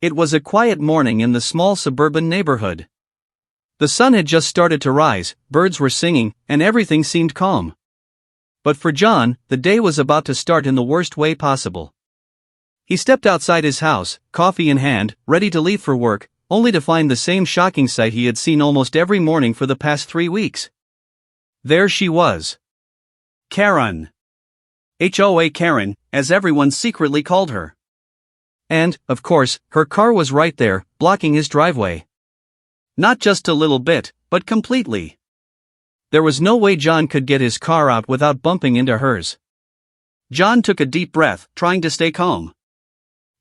It was a quiet morning in the small suburban neighborhood. The sun had just started to rise, birds were singing, and everything seemed calm. But for John, the day was about to start in the worst way possible. He stepped outside his house, coffee in hand, ready to leave for work, only to find the same shocking sight he had seen almost every morning for the past 3 weeks. There she was. Karen. HOA Karen, as everyone secretly called her. And, of course, her car was right there, blocking his driveway. Not just a little bit, but completely. There was no way John could get his car out without bumping into hers. John took a deep breath, trying to stay calm.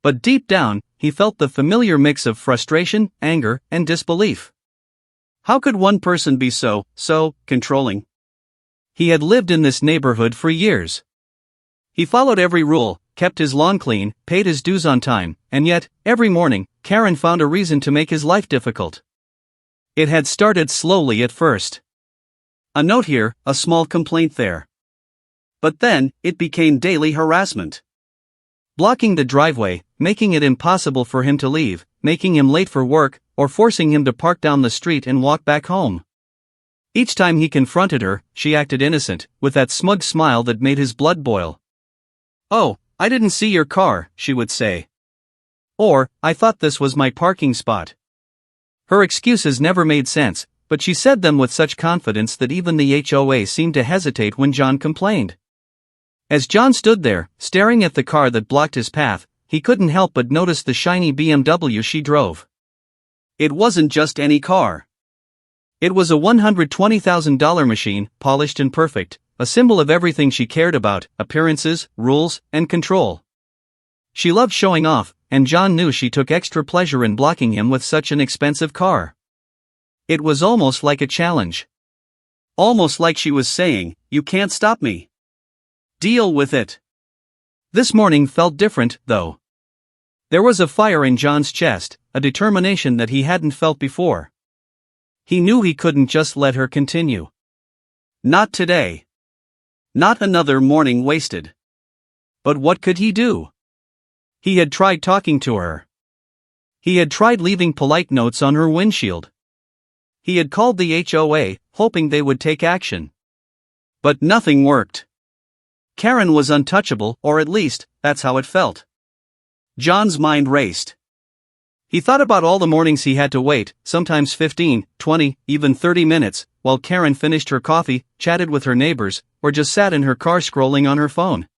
But deep down, he felt the familiar mix of frustration, anger, and disbelief. How could one person be so controlling? He had lived in this neighborhood for years. He followed every rule, kept his lawn clean, paid his dues on time, and yet, every morning, Karen found a reason to make his life difficult. It had started slowly at first. A note here, a small complaint there. But then, it became daily harassment. Blocking the driveway, making it impossible for him to leave, making him late for work, or forcing him to park down the street and walk back home. Each time he confronted her, she acted innocent, with that smug smile that made his blood boil. "Oh, I didn't see your car," she would say. Or, "I thought this was my parking spot." Her excuses never made sense, but she said them with such confidence that even the HOA seemed to hesitate when John complained. As John stood there, staring at the car that blocked his path, he couldn't help but notice the shiny BMW she drove. It wasn't just any car. It was a $120,000 machine, polished and perfect, a symbol of everything she cared about: appearances, rules, and control. She loved showing off, and John knew she took extra pleasure in blocking him with such an expensive car. It was almost like a challenge. Almost like she was saying, "You can't stop me. Deal with it." This morning felt different, though. There was a fire in John's chest, a determination that he hadn't felt before. He knew he couldn't just let her continue. Not today. Not another morning wasted. But what could he do? He had tried talking to her. He had tried leaving polite notes on her windshield. He had called the HOA, hoping they would take action. But nothing worked. Karen was untouchable, or at least, that's how it felt. John's mind raced. He thought about all the mornings he had to wait, sometimes 15, 20, even 30 minutes, while Karen finished her coffee, chatted with her neighbors, or just sat in her car scrolling on her phone.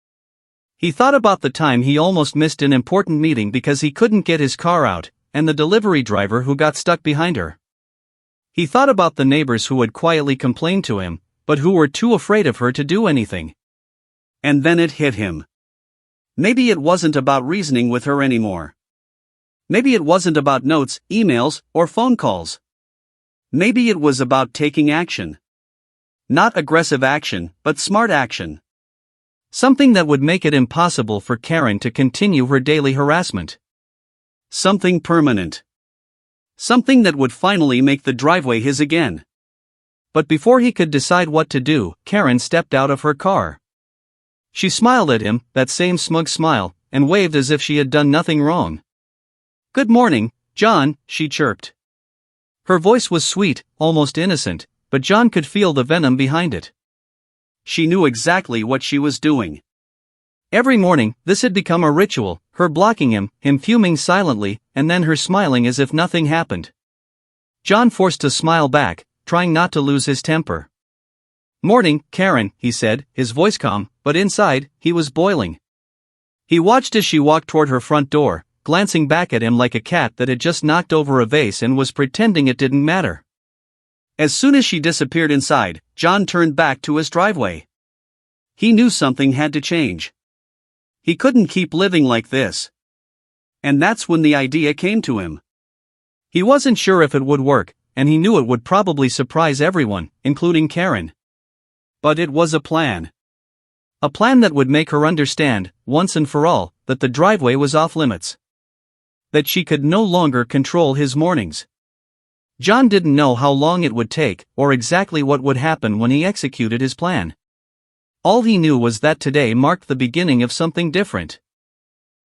He thought about the time he almost missed an important meeting because he couldn't get his car out, and the delivery driver who got stuck behind her. He thought about the neighbors who had quietly complained to him, but who were too afraid of her to do anything. And then it hit him. Maybe it wasn't about reasoning with her anymore. Maybe it wasn't about notes, emails, or phone calls. Maybe it was about taking action. Not aggressive action, but smart action. Something that would make it impossible for Karen to continue her daily harassment. Something permanent. Something that would finally make the driveway his again. But before he could decide what to do, Karen stepped out of her car. She smiled at him, that same smug smile, and waved as if she had done nothing wrong. "Good morning, John," she chirped. Her voice was sweet, almost innocent, but John could feel the venom behind it. She knew exactly what she was doing. Every morning, this had become a ritual, her blocking him fuming silently, and then her smiling as if nothing happened. John forced a smile back, trying not to lose his temper. "Morning, Karen," he said, his voice calm, but inside, he was boiling. He watched as she walked toward her front door, glancing back at him like a cat that had just knocked over a vase and was pretending it didn't matter. As soon as she disappeared inside, John turned back to his driveway. He knew something had to change. He couldn't keep living like this. And that's when the idea came to him. He wasn't sure if it would work, and he knew it would probably surprise everyone, including Karen. But it was a plan. A plan that would make her understand, once and for all, that the driveway was off limits. That she could no longer control his mornings. John didn't know how long it would take, or exactly what would happen when he executed his plan. All he knew was that today marked the beginning of something different.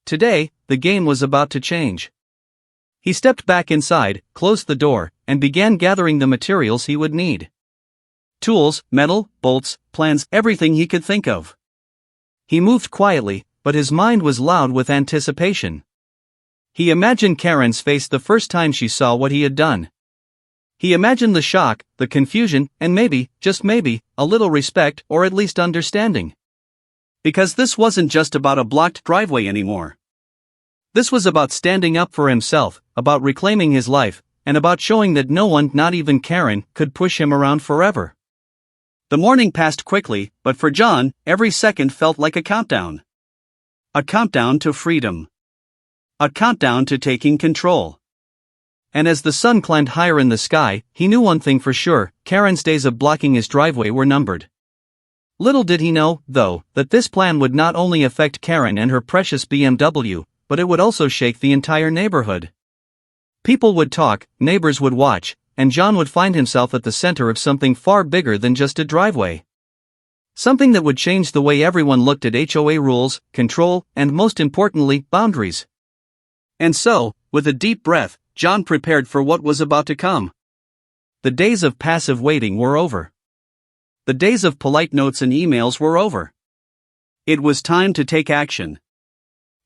Today, the game was about to change. He stepped back inside, closed the door, and began gathering the materials he would need. Tools, metal, bolts, plans, everything he could think of. He moved quietly, but his mind was loud with anticipation. He imagined Karen's face the first time she saw what he had done. He imagined the shock, the confusion, and maybe, just maybe, a little respect or at least understanding. Because this wasn't just about a blocked driveway anymore. This was about standing up for himself, about reclaiming his life, and about showing that no one, not even Karen, could push him around forever. The morning passed quickly, but for John, every second felt like a countdown. A countdown to freedom. A countdown to taking control. And as the sun climbed higher in the sky, he knew one thing for sure: Karen's days of blocking his driveway were numbered. Little did he know, though, that this plan would not only affect Karen and her precious BMW, but it would also shake the entire neighborhood. People would talk, neighbors would watch, and John would find himself at the center of something far bigger than just a driveway. Something that would change the way everyone looked at HOA rules, control, and most importantly, boundaries. And so, with a deep breath, John prepared for what was about to come. The days of passive waiting were over. The days of polite notes and emails were over. It was time to take action.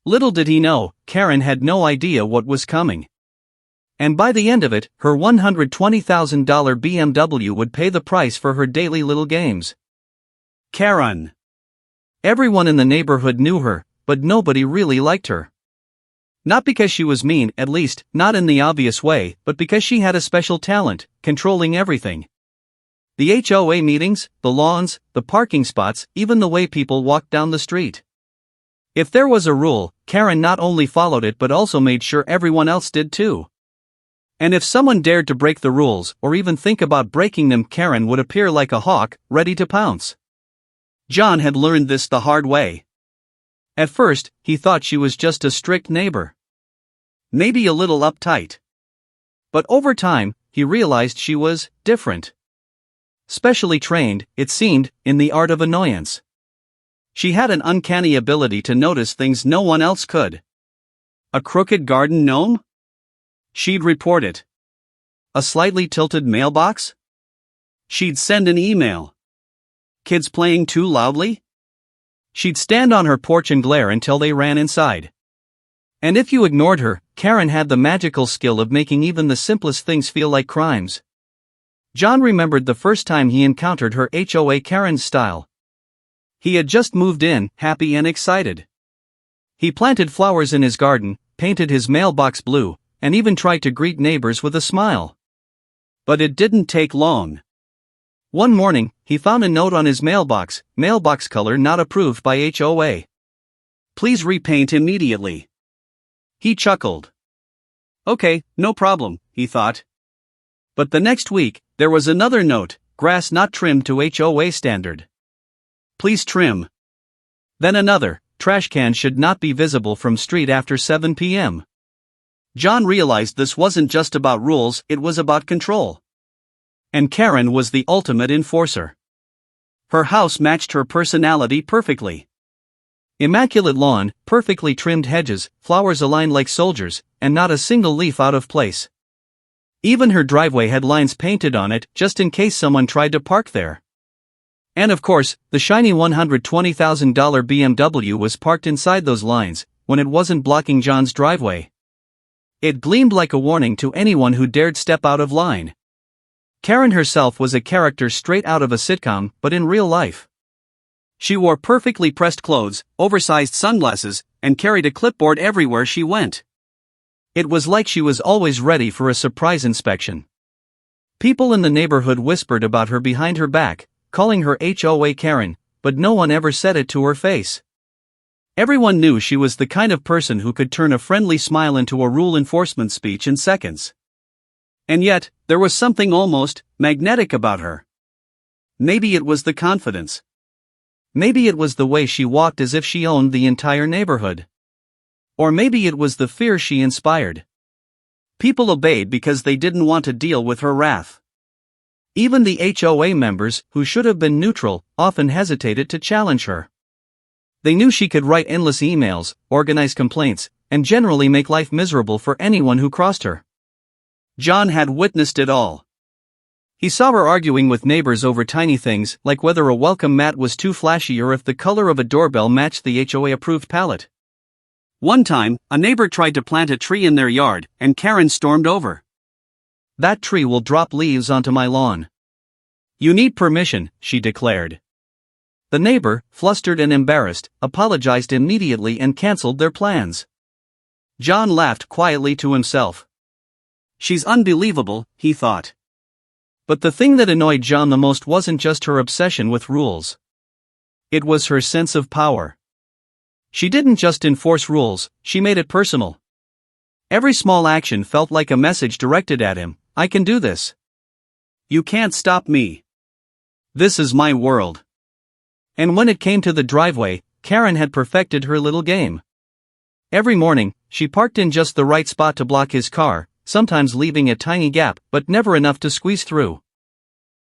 Little did he know, Karen had no idea what was coming. And by the end of it, her $120,000 BMW would pay the price for her daily little games. Karen. Everyone in the neighborhood knew her, but nobody really liked her. Not because she was mean, at least, not in the obvious way, but because she had a special talent, controlling everything. The HOA meetings, the lawns, the parking spots, even the way people walked down the street. If there was a rule, Karen not only followed it but also made sure everyone else did too. And if someone dared to break the rules, or even think about breaking them, Karen would appear like a hawk, ready to pounce. John had learned this the hard way. At first, he thought she was just a strict neighbor. Maybe a little uptight. But over time, he realized she was different. Specially trained, it seemed, in the art of annoyance. She had an uncanny ability to notice things no one else could. A crooked garden gnome? She'd report it. A slightly tilted mailbox? She'd send an email. Kids playing too loudly? She'd stand on her porch and glare until they ran inside. And if you ignored her, Karen had the magical skill of making even the simplest things feel like crimes. John remembered the first time he encountered her HOA Karen's style. He had just moved in, happy and excited. He planted flowers in his garden, painted his mailbox blue, and even tried to greet neighbors with a smile. But it didn't take long. One morning, he found a note on his mailbox color not approved by HOA. Please repaint immediately. He chuckled. Okay, no problem, he thought. But the next week, there was another note: grass not trimmed to HOA standard. Please trim. Then another: trash can should not be visible from street after 7 p.m. John realized this wasn't just about rules, it was about control. And Karen was the ultimate enforcer. Her house matched her personality perfectly. Immaculate lawn, perfectly trimmed hedges, flowers aligned like soldiers, and not a single leaf out of place. Even her driveway had lines painted on it, just in case someone tried to park there. And of course, the shiny $120,000 BMW was parked inside those lines, when it wasn't blocking John's driveway. It gleamed like a warning to anyone who dared step out of line. Karen herself was a character straight out of a sitcom, but in real life. She wore perfectly pressed clothes, oversized sunglasses, and carried a clipboard everywhere she went. It was like she was always ready for a surprise inspection. People in the neighborhood whispered about her behind her back, calling her HOA Karen, but no one ever said it to her face. Everyone knew she was the kind of person who could turn a friendly smile into a rule enforcement speech in seconds. And yet, there was something almost magnetic about her. Maybe it was the confidence. Maybe it was the way she walked as if she owned the entire neighborhood. Or maybe it was the fear she inspired. People obeyed because they didn't want to deal with her wrath. Even the HOA members, who should have been neutral, often hesitated to challenge her. They knew she could write endless emails, organize complaints, and generally make life miserable for anyone who crossed her. John had witnessed it all. He saw her arguing with neighbors over tiny things like whether a welcome mat was too flashy or if the color of a doorbell matched the HOA-approved palette. One time, a neighbor tried to plant a tree in their yard, and Karen stormed over. "That tree will drop leaves onto my lawn." "You need permission," she declared. The neighbor, flustered and embarrassed, apologized immediately and canceled their plans. John laughed quietly to himself. "She's unbelievable," he thought. But the thing that annoyed John the most wasn't just her obsession with rules. It was her sense of power. She didn't just enforce rules, she made it personal. Every small action felt like a message directed at him. "I can do this. You can't stop me. This is my world." And when it came to the driveway, Karen had perfected her little game. Every morning, she parked in just the right spot to block his car, sometimes leaving a tiny gap, but never enough to squeeze through.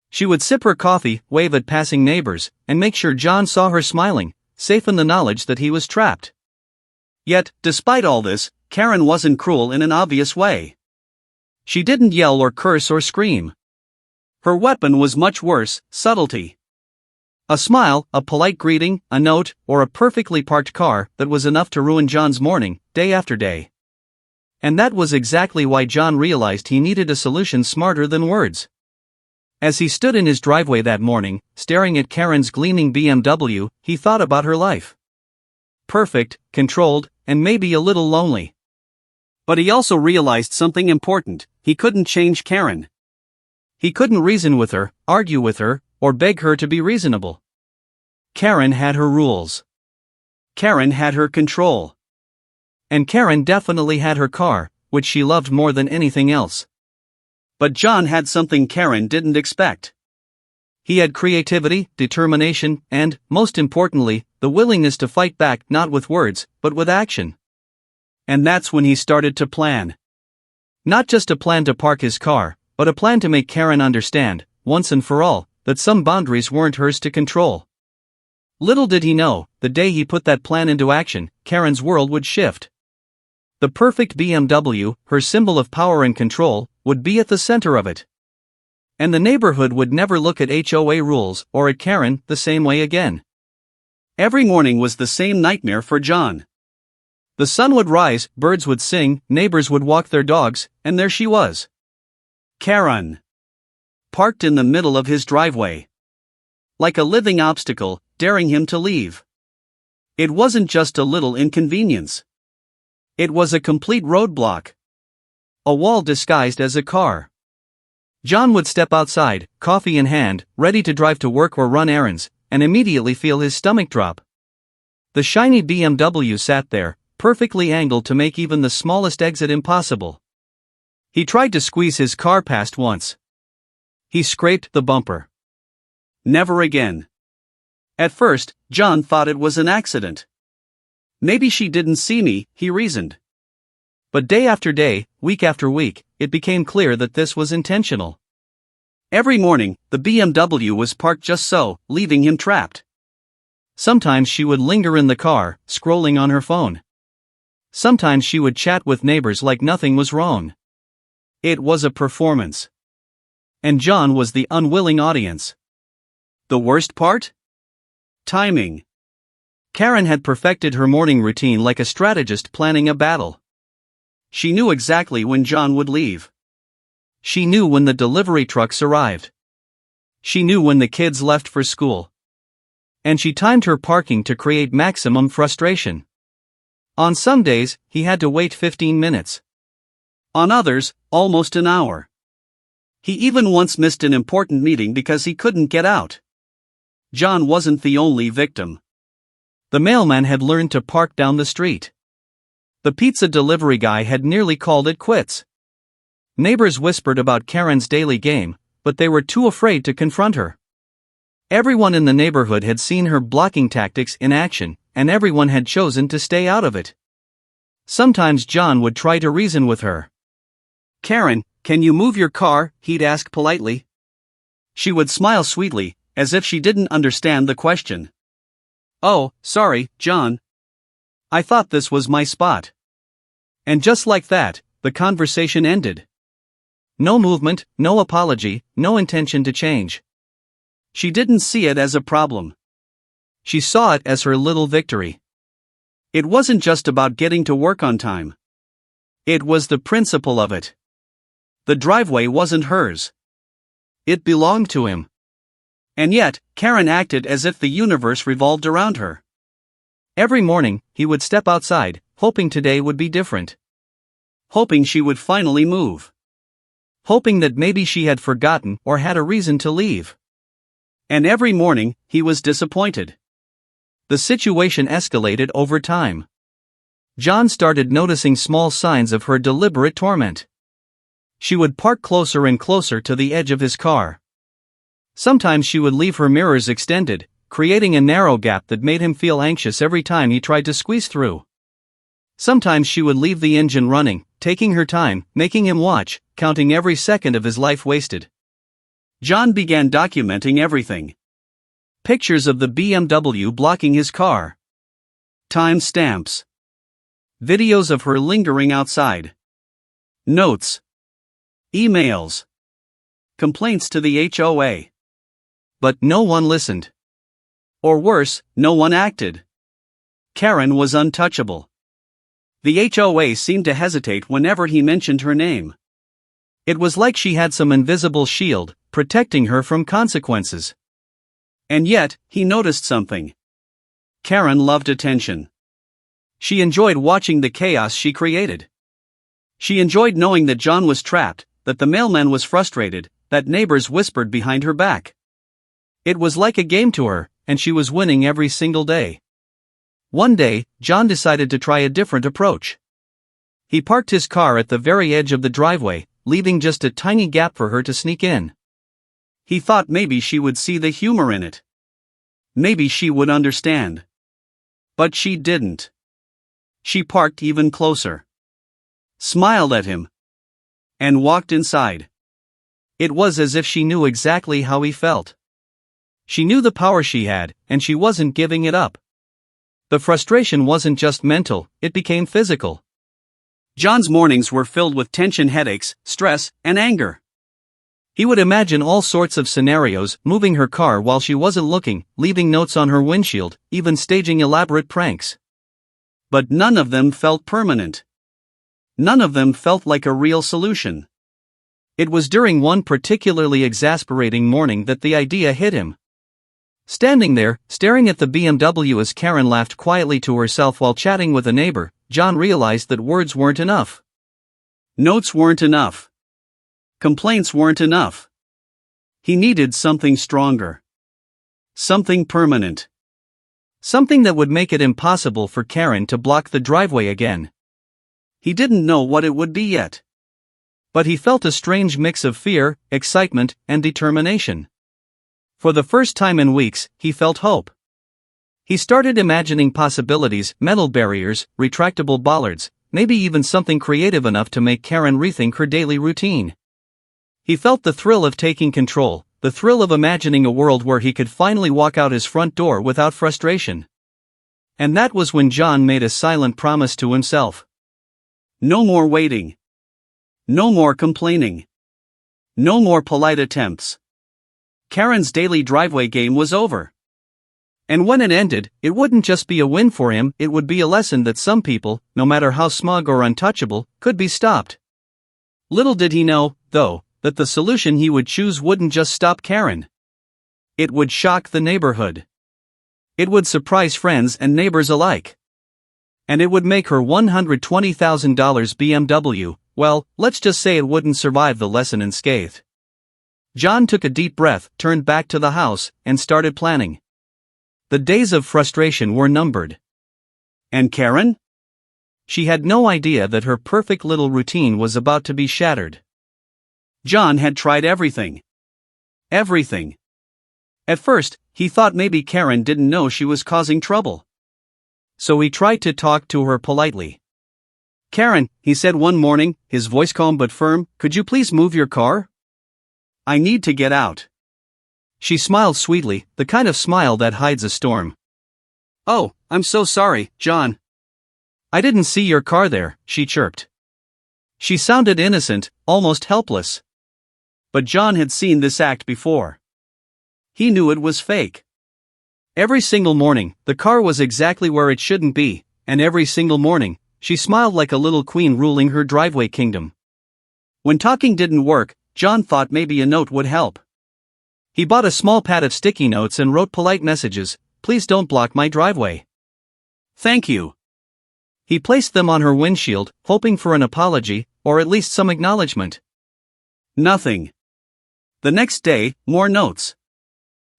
She would sip her coffee, wave at passing neighbors, and make sure John saw her smiling, safe in the knowledge that he was trapped. Yet, despite all this, Karen wasn't cruel in an obvious way. She didn't yell or curse or scream. Her weapon was much worse: subtlety. A smile, a polite greeting, a note, or a perfectly parked car that was enough to ruin John's morning, day after day. And that was exactly why John realized he needed a solution smarter than words. As he stood in his driveway that morning, staring at Karen's gleaming BMW, he thought about her life. Perfect, controlled, and maybe a little lonely. But he also realized something important: he couldn't change Karen. He couldn't reason with her, argue with her, or beg her to be reasonable. Karen had her rules. Karen had her control. And Karen definitely had her car, which she loved more than anything else. But John had something Karen didn't expect. He had creativity, determination, and, most importantly, the willingness to fight back not with words, but with action. And that's when he started to plan. Not just a plan to park his car, but a plan to make Karen understand, once and for all, that some boundaries weren't hers to control. Little did he know, the day he put that plan into action, Karen's world would shift. The perfect BMW, her symbol of power and control, would be at the center of it. And the neighborhood would never look at HOA rules or at Karen the same way again. Every morning was the same nightmare for John. The sun would rise, birds would sing, neighbors would walk their dogs, and there she was. Karen. Parked in the middle of his driveway. Like a living obstacle, daring him to leave. It wasn't just a little inconvenience. It was a complete roadblock. A wall disguised as a car. John would step outside, coffee in hand, ready to drive to work or run errands, and immediately feel his stomach drop. The shiny BMW sat there, perfectly angled to make even the smallest exit impossible. He tried to squeeze his car past once. He scraped the bumper. Never again. At first, John thought it was an accident. "Maybe she didn't see me," he reasoned. But day after day, week after week, it became clear that this was intentional. Every morning, the BMW was parked just so, leaving him trapped. Sometimes she would linger in the car, scrolling on her phone. Sometimes she would chat with neighbors like nothing was wrong. It was a performance. And John was the unwilling audience. The worst part? Timing. Karen had perfected her morning routine like a strategist planning a battle. She knew exactly when John would leave. She knew when the delivery trucks arrived. She knew when the kids left for school. And she timed her parking to create maximum frustration. On some days, he had to wait 15 minutes. On others, almost an hour. He even once missed an important meeting because he couldn't get out. John wasn't the only victim. The mailman had learned to park down the street. The pizza delivery guy had nearly called it quits. Neighbors whispered about Karen's daily game, but they were too afraid to confront her. Everyone in the neighborhood had seen her blocking tactics in action, and everyone had chosen to stay out of it. Sometimes John would try to reason with her. "Karen, can you move your car?" he'd ask politely. She would smile sweetly, as if she didn't understand the question. "Oh, sorry, John. I thought this was my spot." And just like that, the conversation ended. No movement, no apology, no intention to change. She didn't see it as a problem. She saw it as her little victory. It wasn't just about getting to work on time. It was the principle of it. The driveway wasn't hers. It belonged to him. And yet, Karen acted as if the universe revolved around her. Every morning, he would step outside, hoping today would be different. Hoping she would finally move. Hoping that maybe she had forgotten or had a reason to leave. And every morning, he was disappointed. The situation escalated over time. John started noticing small signs of her deliberate torment. She would park closer and closer to the edge of his car. Sometimes she would leave her mirrors extended, creating a narrow gap that made him feel anxious every time he tried to squeeze through. Sometimes she would leave the engine running, taking her time, making him watch, counting every second of his life wasted. John began documenting everything. Pictures of the BMW blocking his car. Time stamps. Videos of her lingering outside. Notes. Emails. Complaints to the HOA. But no one listened. Or worse, no one acted. Karen was untouchable. The HOA seemed to hesitate whenever he mentioned her name. It was like she had some invisible shield, protecting her from consequences. And yet, he noticed something. Karen loved attention. She enjoyed watching the chaos she created. She enjoyed knowing that John was trapped, that the mailman was frustrated, that neighbors whispered behind her back. It was like a game to her, and she was winning every single day. One day, John decided to try a different approach. He parked his car at the very edge of the driveway, leaving just a tiny gap for her to sneak in. He thought maybe she would see the humor in it. Maybe she would understand. But she didn't. She parked even closer. Smiled at him. And walked inside. It was as if she knew exactly how he felt. She knew the power she had, and she wasn't giving it up. The frustration wasn't just mental, it became physical. John's mornings were filled with tension, headaches, stress, and anger. He would imagine all sorts of scenarios, moving her car while she wasn't looking, leaving notes on her windshield, even staging elaborate pranks. But none of them felt permanent. None of them felt like a real solution. It was during one particularly exasperating morning that the idea hit him. Standing there, staring at the BMW as Karen laughed quietly to herself while chatting with a neighbor, John realized that words weren't enough. Notes weren't enough. Complaints weren't enough. He needed something stronger. Something permanent. Something that would make it impossible for Karen to block the driveway again. He didn't know what it would be yet. But he felt a strange mix of fear, excitement, and determination. For the first time in weeks, he felt hope. He started imagining possibilities, metal barriers, retractable bollards, maybe even something creative enough to make Karen rethink her daily routine. He felt the thrill of taking control, the thrill of imagining a world where he could finally walk out his front door without frustration. And that was when John made a silent promise to himself. No more waiting. No more complaining. No more polite attempts. Karen's daily driveway game was over. And when it ended, it wouldn't just be a win for him, it would be a lesson that some people, no matter how smug or untouchable, could be stopped. Little did he know, though, that the solution he would choose wouldn't just stop Karen. It would shock the neighborhood. It would surprise friends and neighbors alike. And it would make her $120,000 BMW, well, let's just say it wouldn't survive the lesson unscathed. John took a deep breath, turned back to the house, and started planning. The days of frustration were numbered. And Karen? She had no idea that her perfect little routine was about to be shattered. John had tried everything. Everything. At first, he thought maybe Karen didn't know she was causing trouble. So he tried to talk to her politely. "Karen," he said one morning, his voice calm but firm, "could you please move your car? I need to get out." She smiled sweetly, the kind of smile that hides a storm. "Oh, I'm so sorry, John. "I didn't see your car there," she chirped. She sounded innocent, almost helpless. But John had seen this act before. He knew it was fake. Every single morning, the car was exactly where it shouldn't be, and every single morning, she smiled like a little queen ruling her driveway kingdom. When talking didn't work, John thought maybe a note would help. He bought a small pad of sticky notes and wrote polite messages, "Please don't block my driveway." "Thank you." He placed them on her windshield, hoping for an apology, or at least some acknowledgement. Nothing. The next day, more notes.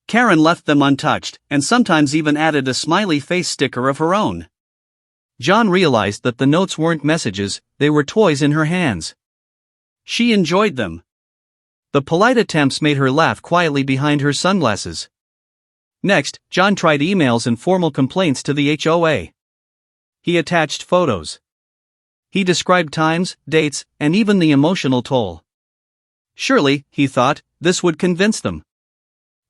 Karen left them untouched, and sometimes even added a smiley face sticker of her own. John realized that the notes weren't messages, they were toys in her hands. She enjoyed them. The polite attempts made her laugh quietly behind her sunglasses. Next, John tried emails and formal complaints to the HOA. He attached photos. He described times, dates, and even the emotional toll. Surely, he thought, this would convince them.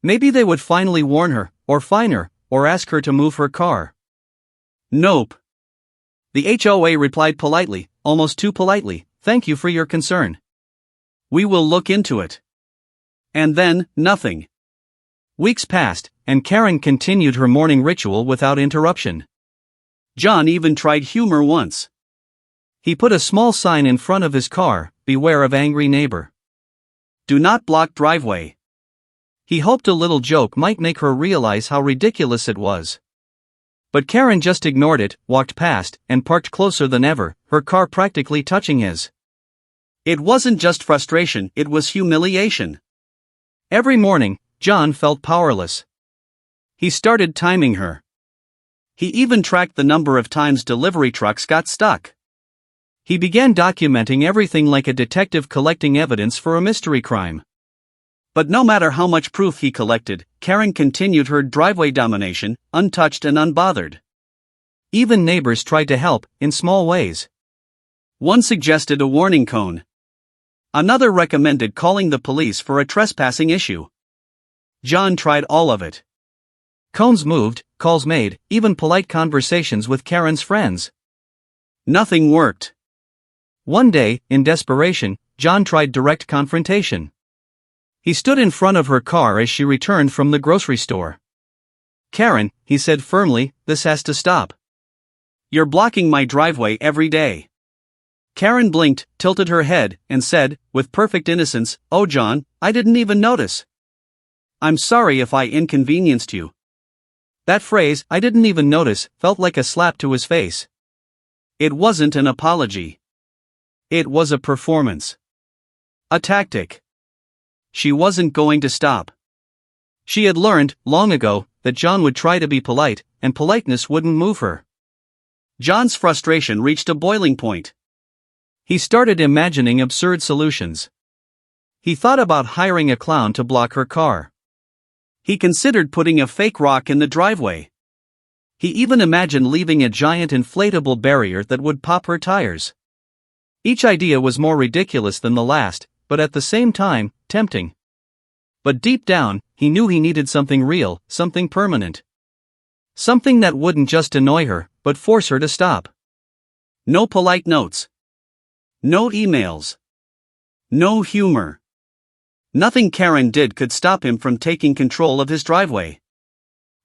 Maybe they would finally warn her, or fine her, or ask her to move her car. Nope. The HOA replied politely, almost too politely, "Thank you for your concern. We will look into it." And then, nothing. Weeks passed, and Karen continued her morning ritual without interruption. John even tried humor once. He put a small sign in front of his car, "Beware of angry neighbor. Do not block driveway." He hoped a little joke might make her realize how ridiculous it was. But Karen just ignored it, walked past, and parked closer than ever, her car practically touching his. It wasn't just frustration, it was humiliation. Every morning, John felt powerless. He started timing her. He even tracked the number of times delivery trucks got stuck. He began documenting everything like a detective collecting evidence for a mystery crime. But no matter how much proof he collected, Karen continued her driveway domination, untouched and unbothered. Even neighbors tried to help, in small ways. One suggested a warning cone. Another recommended calling the police for a trespassing issue. John tried all of it. Cones moved, calls made, even polite conversations with Karen's friends. Nothing worked. One day, in desperation, John tried direct confrontation. He stood in front of her car as she returned from the grocery store. "Karen," he said firmly, "this has to stop. You're blocking my driveway every day." Karen blinked, tilted her head, and said, with perfect innocence, "Oh John, I didn't even notice. I'm sorry if I inconvenienced you." That phrase, "I didn't even notice," felt like a slap to his face. It wasn't an apology. It was a performance. A tactic. She wasn't going to stop. She had learned, long ago, that John would try to be polite, and politeness wouldn't move her. John's frustration reached a boiling point. He started imagining absurd solutions. He thought about hiring a clown to block her car. He considered putting a fake rock in the driveway. He even imagined leaving a giant inflatable barrier that would pop her tires. Each idea was more ridiculous than the last, but at the same time, tempting. But deep down, he knew he needed something real, something permanent. Something that wouldn't just annoy her, but force her to stop. No polite notes. No emails. No humor. Nothing Karen did could stop him from taking control of his driveway.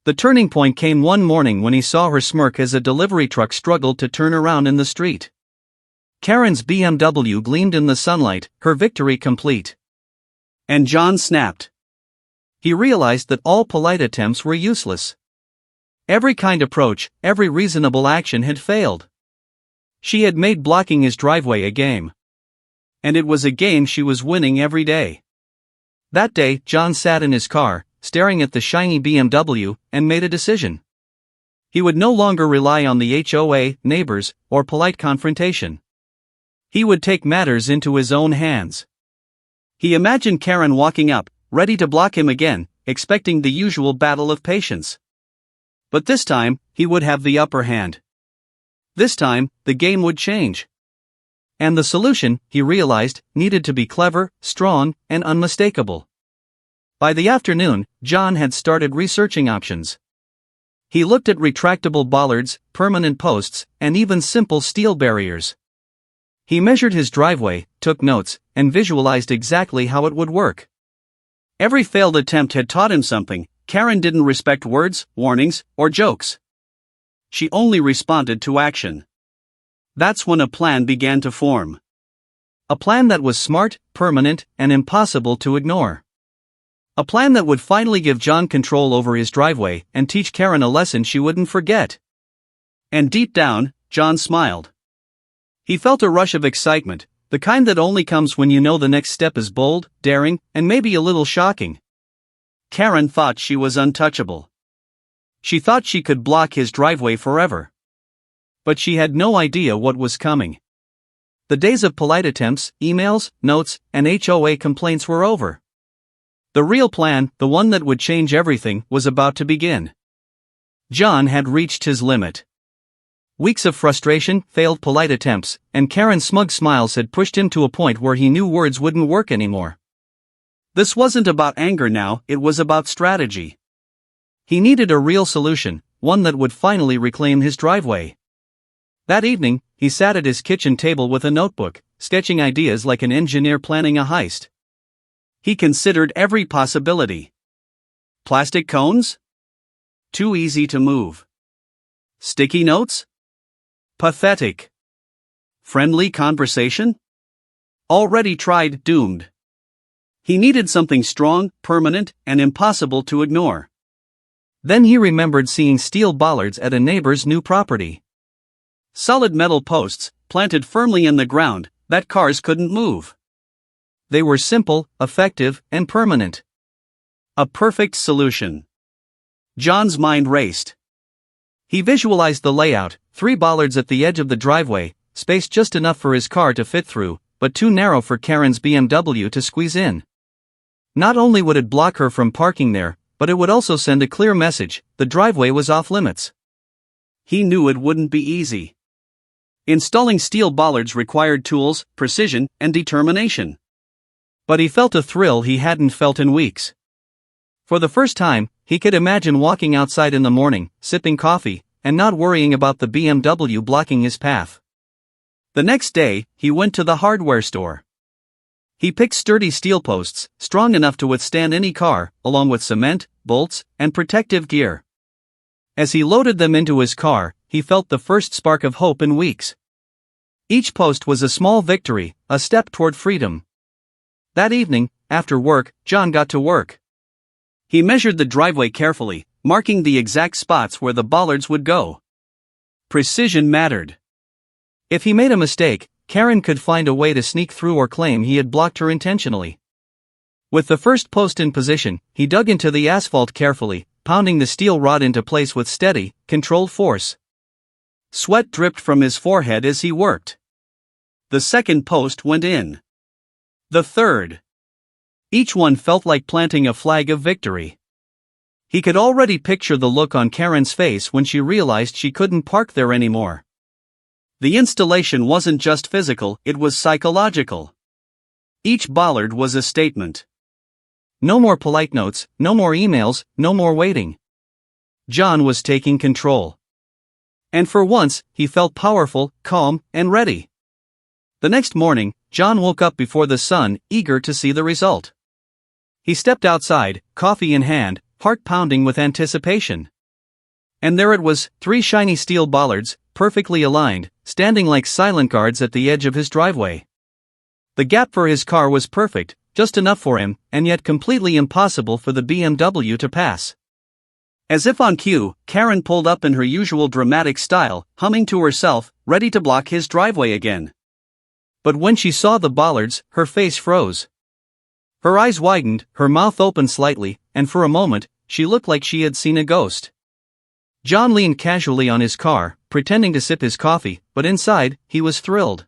The turning point came one morning when he saw her smirk as a delivery truck struggled to turn around in the street. Karen's BMW gleamed in the sunlight, her victory complete. And John snapped. He realized that all polite attempts were useless. Every kind approach, every reasonable action had failed. She had made blocking his driveway a game. And it was a game she was winning every day. That day, John sat in his car, staring at the shiny BMW, and made a decision. He would no longer rely on the HOA, neighbors, or polite confrontation. He would take matters into his own hands. He imagined Karen walking up, ready to block him again, expecting the usual battle of patience. But this time, he would have the upper hand. This time, the game would change. And the solution, he realized, needed to be clever, strong, and unmistakable. By the afternoon, John had started researching options. He looked at retractable bollards, permanent posts, and even simple steel barriers. He measured his driveway, took notes, and visualized exactly how it would work. Every failed attempt had taught him something. Karen didn't respect words, warnings, or jokes. She only responded to action. That's when a plan began to form. A plan that was smart, permanent, and impossible to ignore. A plan that would finally give John control over his driveway and teach Karen a lesson she wouldn't forget. And deep down, John smiled. He felt a rush of excitement, the kind that only comes when you know the next step is bold, daring, and maybe a little shocking. Karen thought she was untouchable. She thought she could block his driveway forever. But she had no idea what was coming. The days of polite attempts, emails, notes, and HOA complaints were over. The real plan, the one that would change everything, was about to begin. John had reached his limit. Weeks of frustration, failed polite attempts, and Karen's smug smiles had pushed him to a point where he knew words wouldn't work anymore. This wasn't about anger now, it was about strategy. He needed a real solution, one that would finally reclaim his driveway. That evening, he sat at his kitchen table with a notebook, sketching ideas like an engineer planning a heist. He considered every possibility. Plastic cones? Too easy to move. Sticky notes? Pathetic. Friendly conversation? Already tried, doomed. He needed something strong, permanent, and impossible to ignore. Then he remembered seeing steel bollards at a neighbor's new property. Solid metal posts, planted firmly in the ground, that cars couldn't move. They were simple, effective, and permanent. A perfect solution. John's mind raced. He visualized the layout, 3 bollards at the edge of the driveway, space just enough for his car to fit through, but too narrow for Karen's BMW to squeeze in. Not only would it block her from parking there, but it would also send a clear message: the driveway was off limits. He knew it wouldn't be easy. Installing steel bollards required tools, precision, and determination. But he felt a thrill he hadn't felt in weeks. For the first time, he could imagine walking outside in the morning, sipping coffee, and not worrying about the BMW blocking his path. The next day, he went to the hardware store. He picked sturdy steel posts, strong enough to withstand any car, along with cement, bolts, and protective gear. As he loaded them into his car, he felt the first spark of hope in weeks. Each post was a small victory, a step toward freedom. That evening, after work, John got to work. He measured the driveway carefully, marking the exact spots where the bollards would go. Precision mattered. If he made a mistake, Karen could find a way to sneak through or claim he had blocked her intentionally. With the first post in position, he dug into the asphalt carefully, pounding the steel rod into place with steady, controlled force. Sweat dripped from his forehead as he worked. The second post went in. The third. Each one felt like planting a flag of victory. He could already picture the look on Karen's face when she realized she couldn't park there anymore. The installation wasn't just physical, it was psychological. Each bollard was a statement. No more polite notes, no more emails, no more waiting. John was taking control. And for once, he felt powerful, calm, and ready. The next morning, John woke up before the sun, eager to see the result. He stepped outside, coffee in hand, heart pounding with anticipation. And there it was, 3 shiny steel bollards, perfectly aligned, standing like silent guards at the edge of his driveway. The gap for his car was perfect, just enough for him, and yet completely impossible for the BMW to pass. As if on cue, Karen pulled up in her usual dramatic style, humming to herself, ready to block his driveway again. But when she saw the bollards, her face froze. Her eyes widened, her mouth opened slightly, and for a moment, she looked like she had seen a ghost. John leaned casually on his car, pretending to sip his coffee, but inside, he was thrilled.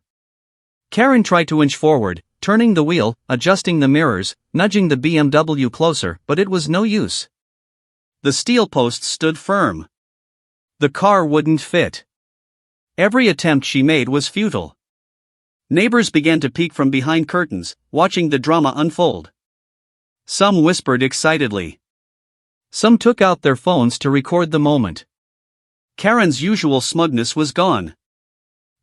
Karen tried to inch forward, turning the wheel, adjusting the mirrors, nudging the BMW closer, but it was no use. The steel posts stood firm. The car wouldn't fit. Every attempt she made was futile. Neighbors began to peek from behind curtains, watching the drama unfold. Some whispered excitedly. Some took out their phones to record the moment. Karen's usual smugness was gone.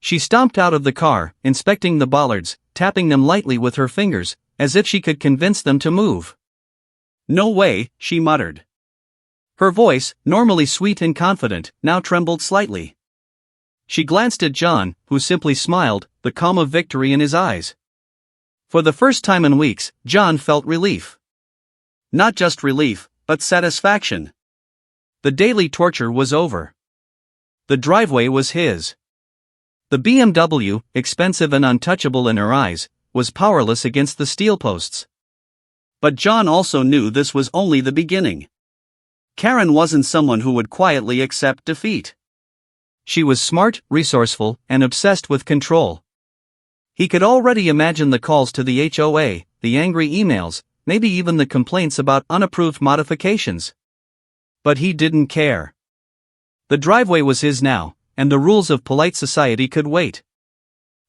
She stomped out of the car, inspecting the bollards, tapping them lightly with her fingers, as if she could convince them to move. "No way," she muttered. Her voice, normally sweet and confident, now trembled slightly. She glanced at John, who simply smiled, the calm of victory in his eyes. For the first time in weeks, John felt relief. Not just relief, but satisfaction. The daily torture was over. The driveway was his. The BMW, expensive and untouchable in her eyes, was powerless against the steel posts. But John also knew this was only the beginning. Karen wasn't someone who would quietly accept defeat. She was smart, resourceful, and obsessed with control. He could already imagine the calls to the HOA, the angry emails, maybe even the complaints about unapproved modifications. But he didn't care. The driveway was his now, and the rules of polite society could wait.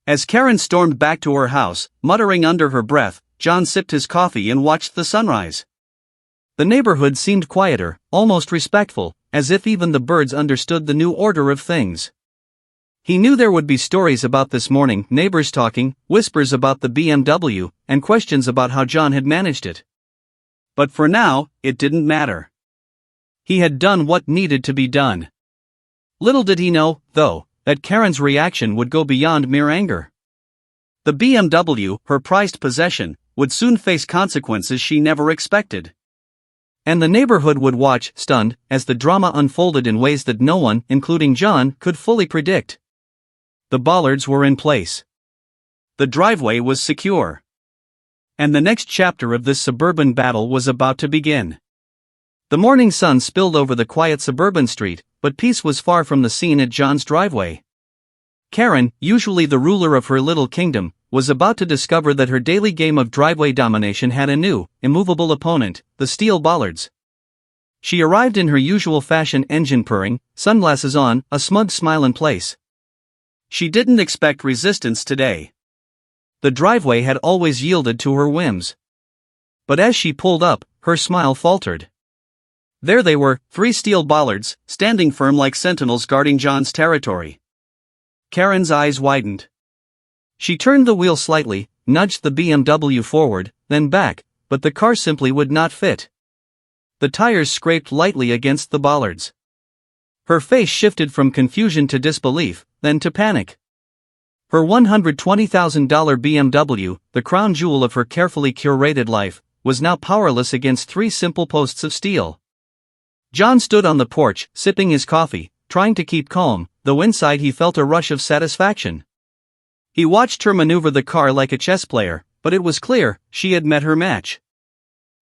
As Karen stormed back to her house, muttering under her breath, John sipped his coffee and watched the sunrise. The neighborhood seemed quieter, almost respectful, as if even the birds understood the new order of things. He knew there would be stories about this morning, neighbors talking, whispers about the BMW, and questions about how John had managed it. But for now, it didn't matter. He had done what needed to be done. Little did he know, though, that Karen's reaction would go beyond mere anger. The BMW, her prized possession, would soon face consequences she never expected. And the neighborhood would watch, stunned, as the drama unfolded in ways that no one, including John, could fully predict. The bollards were in place. The driveway was secure. And the next chapter of this suburban battle was about to begin. The morning sun spilled over the quiet suburban street, but peace was far from the scene at John's driveway. Karen, usually the ruler of her little kingdom, was about to discover that her daily game of driveway domination had a new, immovable opponent, the steel bollards. She arrived in her usual fashion, engine purring, sunglasses on, a smug smile in place. She didn't expect resistance today. The driveway had always yielded to her whims. But as she pulled up, her smile faltered. There they were, 3 steel bollards, standing firm like sentinels guarding John's territory. Karen's eyes widened. She turned the wheel slightly, nudged the BMW forward, then back, but the car simply would not fit. The tires scraped lightly against the bollards. Her face shifted from confusion to disbelief, then to panic. Her $120,000 BMW, the crown jewel of her carefully curated life, was now powerless against 3 simple posts of steel. John stood on the porch, sipping his coffee, trying to keep calm, though inside he felt a rush of satisfaction. He watched her maneuver the car like a chess player, but it was clear, she had met her match.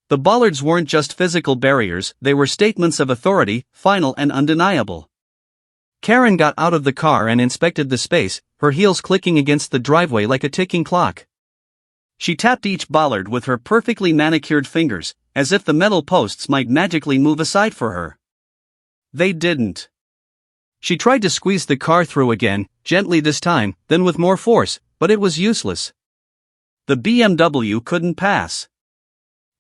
The bollards weren't just physical barriers, they were statements of authority, final and undeniable. Karen got out of the car and inspected the space, her heels clicking against the driveway like a ticking clock. She tapped each bollard with her perfectly manicured fingers, as if the metal posts might magically move aside for her. They didn't. She tried to squeeze the car through again, gently this time, then with more force, but it was useless. The BMW couldn't pass.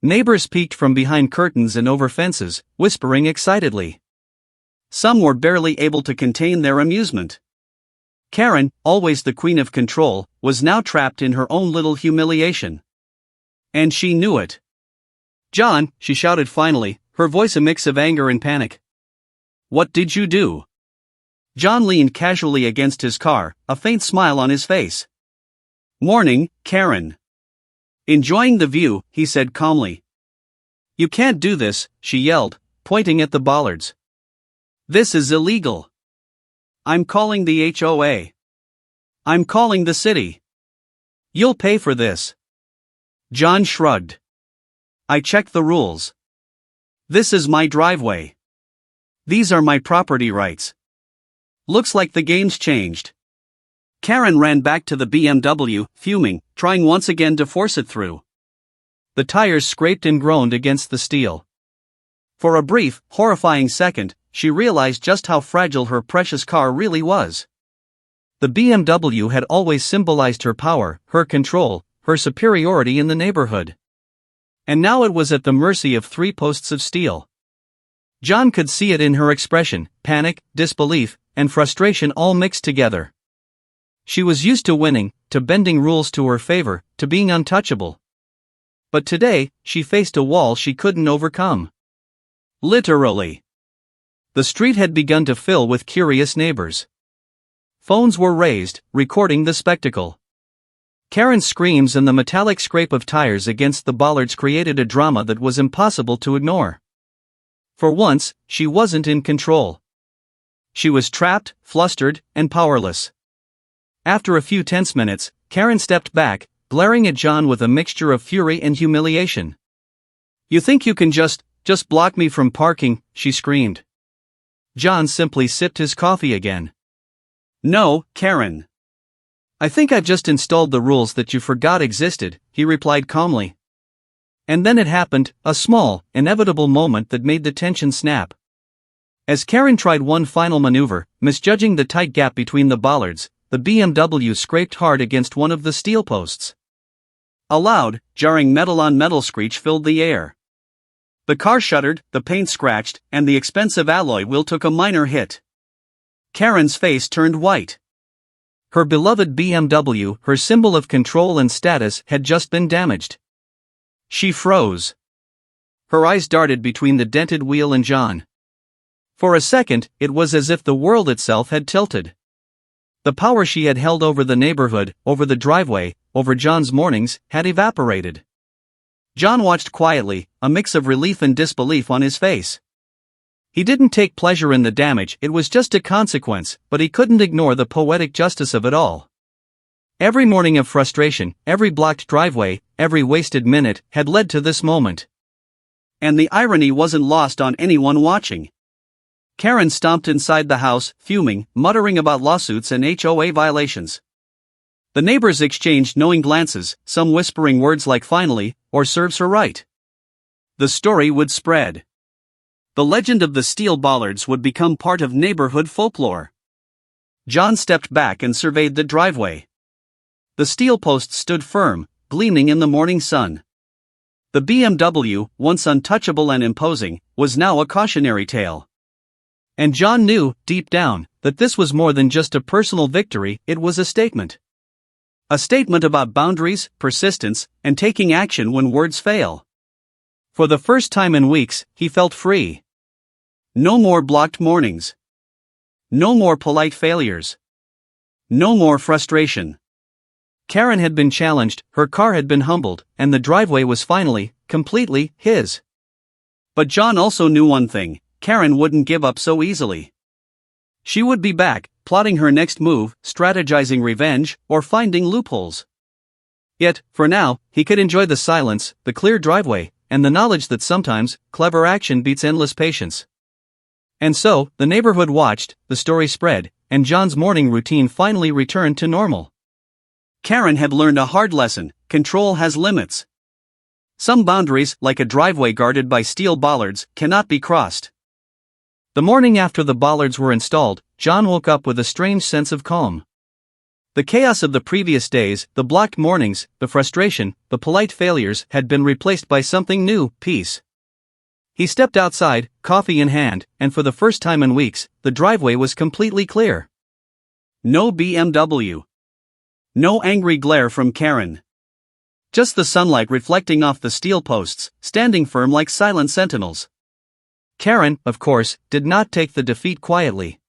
Neighbors peeked from behind curtains and over fences, whispering excitedly. Some were barely able to contain their amusement. Karen, always the queen of control, was now trapped in her own little humiliation. And she knew it. "John," she shouted finally, her voice a mix of anger and panic. "What did you do?" John leaned casually against his car, a faint smile on his face. "Morning, Karen." "Enjoying the view," he said calmly. "You can't do this," she yelled, pointing at the bollards. "This is illegal. I'm calling the HOA. I'm calling the city. You'll pay for this." John shrugged. "I checked the rules. This is my driveway. These are my property rights. Looks like the game's changed." Karen ran back to the BMW, fuming, trying once again to force it through. The tires scraped and groaned against the steel. For a brief, horrifying second, she realized just how fragile her precious car really was. The BMW had always symbolized her power, her control, her superiority in the neighborhood. And now it was at the mercy of 3 posts of steel. John could see it in her expression, panic, disbelief, and frustration all mixed together. She was used to winning, to bending rules to her favor, to being untouchable. But today, she faced a wall she couldn't overcome. Literally. The street had begun to fill with curious neighbors. Phones were raised, recording the spectacle. Karen's screams and the metallic scrape of tires against the bollards created a drama that was impossible to ignore. For once, she wasn't in control. She was trapped, flustered, and powerless. After a few tense minutes, Karen stepped back, glaring at John with a mixture of fury and humiliation. "You think you can just block me from parking?" she screamed. John simply sipped his coffee again. "No, Karen. I think I've just installed the rules that you forgot existed," he replied calmly. And then it happened, a small, inevitable moment that made the tension snap. As Karen tried one final maneuver, misjudging the tight gap between the bollards, the BMW scraped hard against one of the steel posts. A loud, jarring metal-on-metal screech filled the air. The car shuddered, the paint scratched, and the expensive alloy wheel took a minor hit. Karen's face turned white. Her beloved BMW, her symbol of control and status, had just been damaged. She froze. Her eyes darted between the dented wheel and John. For a second, it was as if the world itself had tilted. The power she had held over the neighborhood, over the driveway, over John's mornings, had evaporated. John watched quietly, a mix of relief and disbelief on his face. He didn't take pleasure in the damage, it was just a consequence, but he couldn't ignore the poetic justice of it all. Every morning of frustration, every blocked driveway, every wasted minute, had led to this moment. And the irony wasn't lost on anyone watching. Karen stomped inside the house, fuming, muttering about lawsuits and HOA violations. The neighbors exchanged knowing glances, some whispering words like "finally," or "serves her right." The story would spread. The legend of the steel bollards would become part of neighborhood folklore. John stepped back and surveyed the driveway. The steel posts stood firm, gleaming in the morning sun. The BMW, once untouchable and imposing, was now a cautionary tale. And John knew, deep down, that this was more than just a personal victory, it was a statement. A statement about boundaries, persistence, and taking action when words fail. For the first time in weeks, he felt free. No more blocked mornings. No more polite failures. No more frustration. Karen had been challenged, her car had been humbled, and the driveway was finally, completely, his. But John also knew one thing: Karen wouldn't give up so easily. She would be back, plotting her next move, strategizing revenge, or finding loopholes. Yet, for now, he could enjoy the silence, the clear driveway, and the knowledge that sometimes, clever action beats endless patience. And so, the neighborhood watched, the story spread, and John's morning routine finally returned to normal. Karen had learned a hard lesson: control has limits. Some boundaries, like a driveway guarded by steel bollards, cannot be crossed. The morning after the bollards were installed, John woke up with a strange sense of calm. The chaos of the previous days, the blocked mornings, the frustration, the polite failures, had been replaced by something new: peace. He stepped outside, coffee in hand, and for the first time in weeks, the driveway was completely clear. No BMW. No angry glare from Karen. Just the sunlight reflecting off the steel posts, standing firm like silent sentinels. Karen, of course, did not take the defeat quietly.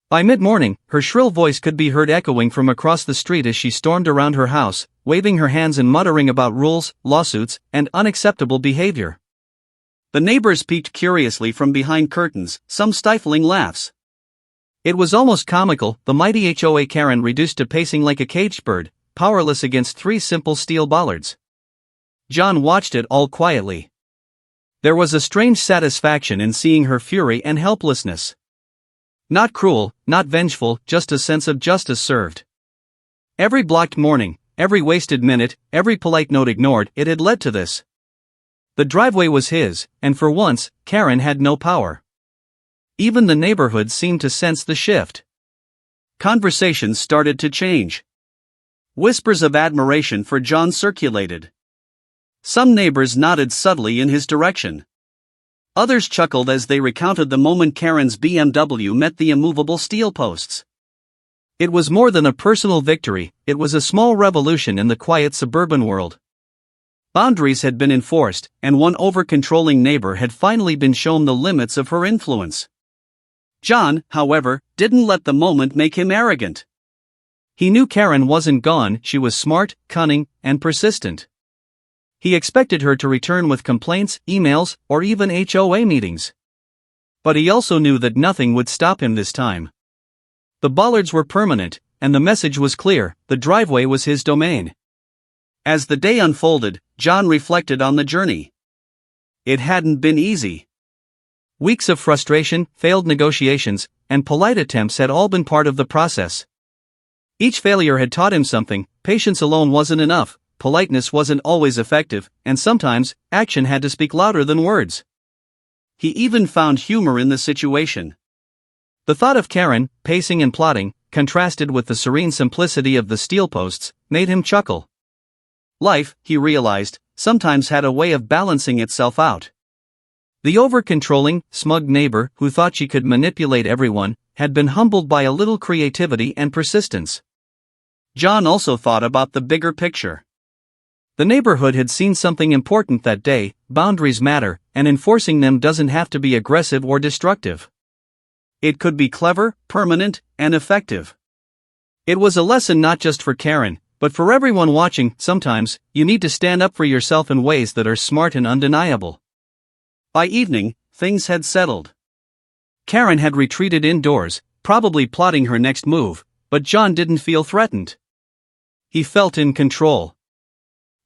By mid-morning, her shrill voice could be heard echoing from across the street as she stormed around her house, waving her hands and muttering about rules, lawsuits, and unacceptable behavior. The neighbors peeked curiously from behind curtains, some stifling laughs. It was almost comical, the mighty HOA Karen reduced to pacing like a caged bird, powerless against three simple steel bollards. John watched it all quietly. There was a strange satisfaction in seeing her fury and helplessness. Not cruel, not vengeful, just a sense of justice served. Every blocked morning, every wasted minute, every polite note ignored, it had led to this. The driveway was his, and for once, Karen had no power. Even the neighborhood seemed to sense the shift. Conversations started to change. Whispers of admiration for John circulated. Some neighbors nodded subtly in his direction. Others chuckled as they recounted the moment Karen's BMW met the immovable steel posts. It was more than a personal victory, it was a small revolution in the quiet suburban world. Boundaries had been enforced, and one over-controlling neighbor had finally been shown the limits of her influence. John, however, didn't let the moment make him arrogant. He knew Karen wasn't gone, she was smart, cunning, and persistent. He expected her to return with complaints, emails, or even HOA meetings. But he also knew that nothing would stop him this time. The Bollards were permanent, and the message was clear, the driveway was his domain. As the day unfolded, John reflected on the journey. It hadn't been easy. Weeks of frustration, failed negotiations, and polite attempts had all been part of the process. Each failure had taught him something, patience alone wasn't enough, politeness wasn't always effective, and sometimes, action had to speak louder than words. He even found humor in the situation. The thought of Karen, pacing and plotting, contrasted with the serene simplicity of the steel posts, made him chuckle. Life, he realized, sometimes had a way of balancing itself out. The over-controlling, smug neighbor who thought she could manipulate everyone had been humbled by a little creativity and persistence. John also thought about the bigger picture. The neighborhood had seen something important that day, boundaries matter, and enforcing them doesn't have to be aggressive or destructive. It could be clever, permanent, and effective. It was a lesson not just for Karen, but for everyone watching. Sometimes, you need to stand up for yourself in ways that are smart and undeniable. By evening, things had settled. Karen had retreated indoors, probably plotting her next move, but John didn't feel threatened. He felt in control.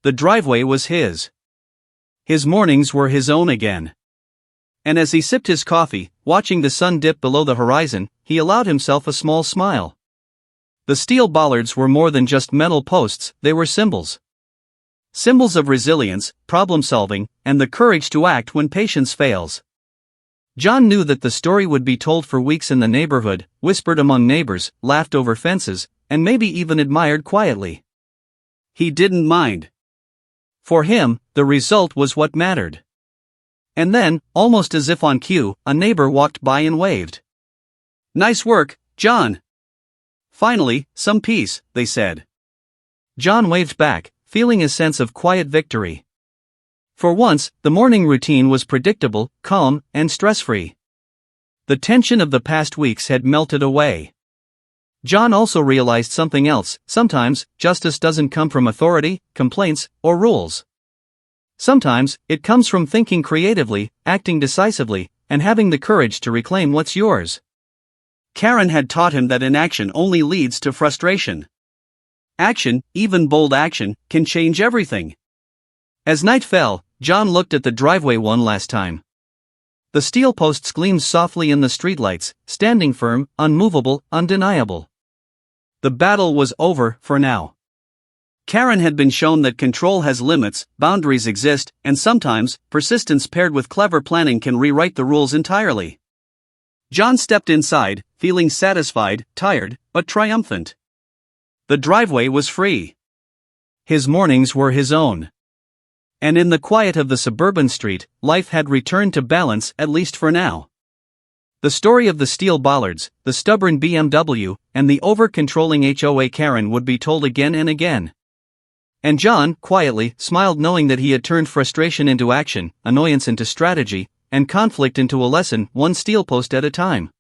The driveway was his. His mornings were his own again. And as he sipped his coffee, watching the sun dip below the horizon, he allowed himself a small smile. The steel bollards were more than just metal posts, they were symbols. Symbols of resilience, problem-solving, and the courage to act when patience fails. John knew that the story would be told for weeks in the neighborhood, whispered among neighbors, laughed over fences, and maybe even admired quietly. He didn't mind. For him, the result was what mattered. And then, almost as if on cue, a neighbor walked by and waved. "Nice work, John." "Finally, some peace," they said. John waved back, feeling a sense of quiet victory. For once, the morning routine was predictable, calm, and stress-free. The tension of the past weeks had melted away. John also realized something else: sometimes, justice doesn't come from authority, complaints, or rules. Sometimes, it comes from thinking creatively, acting decisively, and having the courage to reclaim what's yours. Karen had taught him that inaction only leads to frustration. Action, even bold action, can change everything. As night fell, John looked at the driveway one last time. The steel posts gleamed softly in the streetlights, standing firm, unmovable, undeniable. The battle was over for now. Karen had been shown that control has limits, boundaries exist, and sometimes, persistence paired with clever planning can rewrite the rules entirely. John stepped inside, feeling satisfied, tired, but triumphant. The driveway was free. His mornings were his own. And in the quiet of the suburban street, life had returned to balance, at least for now. The story of the steel bollards, the stubborn BMW, and the over-controlling HOA Karen would be told again and again. And John, quietly, smiled knowing that he had turned frustration into action, annoyance into strategy, and conflict into a lesson, one steel post at a time.